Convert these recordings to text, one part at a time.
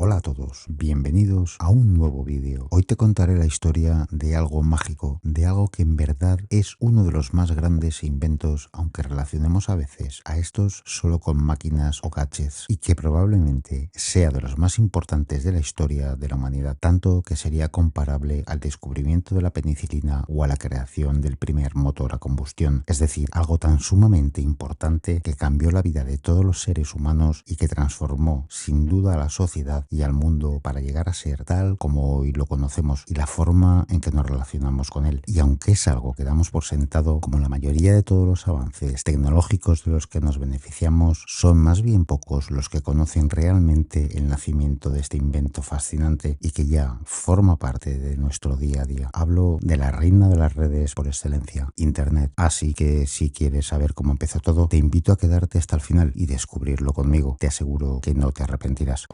Hola a todos, bienvenidos a un nuevo vídeo. Hoy te contaré la historia de algo mágico, de algo que en verdad es uno de los más grandes inventos, aunque relacionemos a veces a estos solo con máquinas o gadgets, y que probablemente sea de los más importantes de la historia de la humanidad, tanto que sería comparable al descubrimiento de la penicilina o a la creación del primer motor a combustión, es decir, algo tan sumamente importante que cambió la vida de todos los seres humanos y que transformó sin duda a la sociedad y al mundo para llegar a ser tal como hoy lo conocemos y la forma en que nos relacionamos con él. Y aunque es algo que damos por sentado, como la mayoría de todos los avances tecnológicos de los que nos beneficiamos, son más bien pocos los que conocen realmente el nacimiento de este invento fascinante y que ya forma parte de nuestro día a día. Hablo de la reina de las redes por excelencia, Internet. Así que si quieres saber cómo empezó todo, te invito a quedarte hasta el final y descubrirlo conmigo. Te aseguro que no te arrepentirás.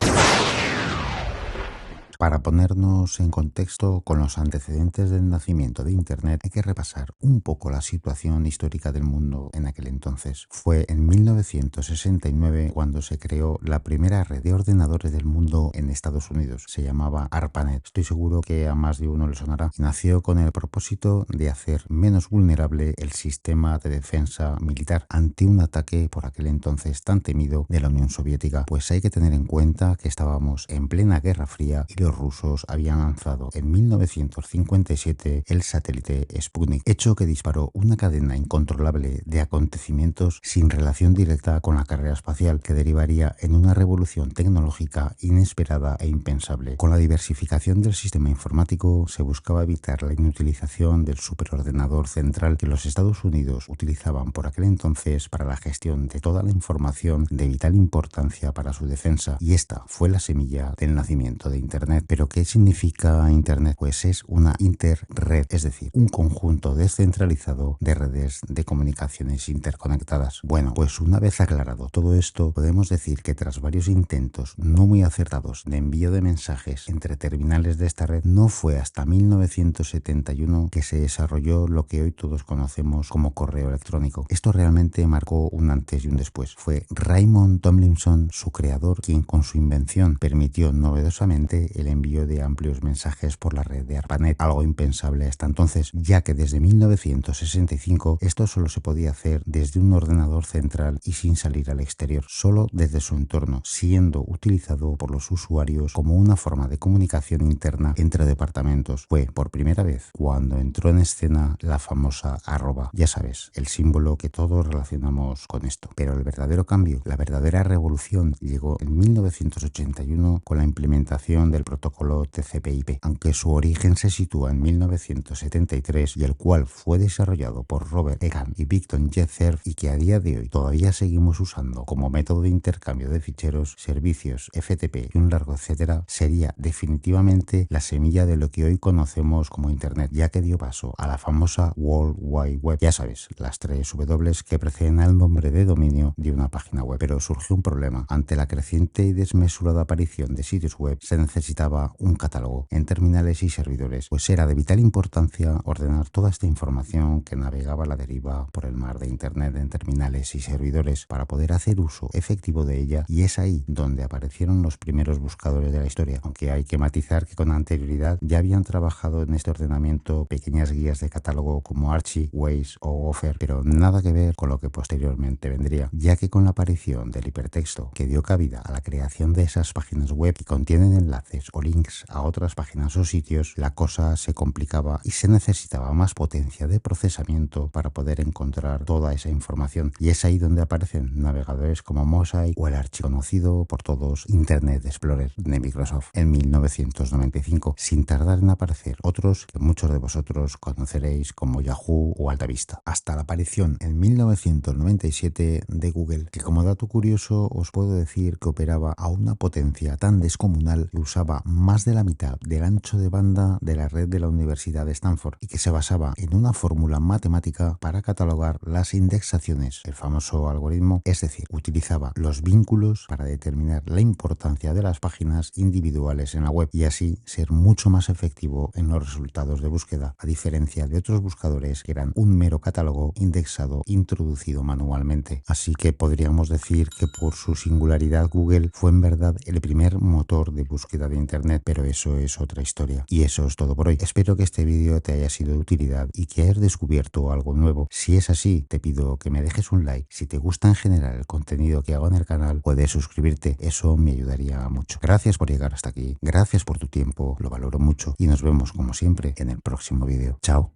Para ponernos en contexto con los antecedentes del nacimiento de Internet, hay que repasar un poco la situación histórica del mundo en aquel entonces. Fue en 1969 cuando se creó la primera red de ordenadores del mundo en Estados Unidos. Se llamaba ARPANET. Estoy seguro que a más de uno le sonará. Nació con el propósito de hacer menos vulnerable el sistema de defensa militar ante un ataque por aquel entonces tan temido de la Unión Soviética. Pues hay que tener en cuenta que estábamos en plena Guerra Fría y los rusos habían lanzado en 1957 el satélite Sputnik, hecho que disparó una cadena incontrolable de acontecimientos sin relación directa con la carrera espacial, que derivaría en una revolución tecnológica inesperada e impensable. Con la diversificación del sistema informático se buscaba evitar la inutilización del superordenador central que los Estados Unidos utilizaban por aquel entonces para la gestión de toda la información de vital importancia para su defensa, y esta fue la semilla del nacimiento de Internet. ¿Pero qué significa Internet? Pues es una interred, es decir, un conjunto descentralizado de redes de comunicaciones interconectadas. Bueno, pues una vez aclarado todo esto, podemos decir que tras varios intentos no muy acertados de envío de mensajes entre terminales de esta red, no fue hasta 1971 que se desarrolló lo que hoy todos conocemos como correo electrónico. Esto realmente marcó un antes y un después. Fue Raymond Tomlinson, su creador, quien con su invención permitió novedosamente el envío de amplios mensajes por la red de ARPANET, algo impensable hasta entonces, ya que desde 1965 esto solo se podía hacer desde un ordenador central y sin salir al exterior, solo desde su entorno, siendo utilizado por los usuarios como una forma de comunicación interna entre departamentos. Fue por primera vez cuando entró en escena la famosa arroba, ya sabes, el símbolo que todos relacionamos con esto. Pero el verdadero cambio, la verdadera revolución, llegó en 1981 con la implementación del protocolo TCP/IP, aunque su origen se sitúa en 1973 y el cual fue desarrollado por Robert Egan y Victor Jetzer, y que a día de hoy todavía seguimos usando como método de intercambio de ficheros, servicios FTP y un largo etcétera, sería definitivamente la semilla de lo que hoy conocemos como Internet, ya que dio paso a la famosa World Wide Web, ya sabes, las 3 W que preceden al nombre de dominio de una página web. Pero surgió un problema. Ante la creciente y desmesurada aparición de sitios web, se necesitaba un catálogo en terminales y servidores, pues era de vital importancia ordenar toda esta información que navegaba a la deriva por el mar de Internet en terminales y servidores para poder hacer uso efectivo de ella, y es ahí donde aparecieron los primeros buscadores de la historia, aunque hay que matizar que con anterioridad ya habían trabajado en este ordenamiento pequeñas guías de catálogo como Archie, Waze o Gopher, pero nada que ver con lo que posteriormente vendría, ya que con la aparición del hipertexto que dio cabida a la creación de esas páginas web que contienen enlaces o links a otras páginas o sitios, la cosa se complicaba y se necesitaba más potencia de procesamiento para poder encontrar toda esa información, y es ahí donde aparecen navegadores como Mosaic o el archiconocido por todos Internet Explorer de Microsoft en 1995, sin tardar en aparecer otros que muchos de vosotros conoceréis como Yahoo o AltaVista, hasta la aparición en 1997 de Google, que como dato curioso os puedo decir que operaba a una potencia tan descomunal que usaba más de la mitad del ancho de banda de la red de la Universidad de Stanford y que se basaba en una fórmula matemática para catalogar las indexaciones, el famoso algoritmo, es decir, utilizaba los vínculos para determinar la importancia de las páginas individuales en la web y así ser mucho más efectivo en los resultados de búsqueda, a diferencia de otros buscadores que eran un mero catálogo indexado introducido manualmente. Así que podríamos decir que por su singularidad Google fue en verdad el primer motor de búsqueda de Internet, pero eso es otra historia. Y eso es todo por hoy. Espero que este vídeo te haya sido de utilidad y que hayas descubierto algo nuevo. Si es así, te pido que me dejes un like. Si te gusta en general el contenido que hago en el canal, puedes suscribirte. Eso me ayudaría mucho. Gracias por llegar hasta aquí. Gracias por tu tiempo. Lo valoro mucho. Y nos vemos como siempre en el próximo vídeo. Chao.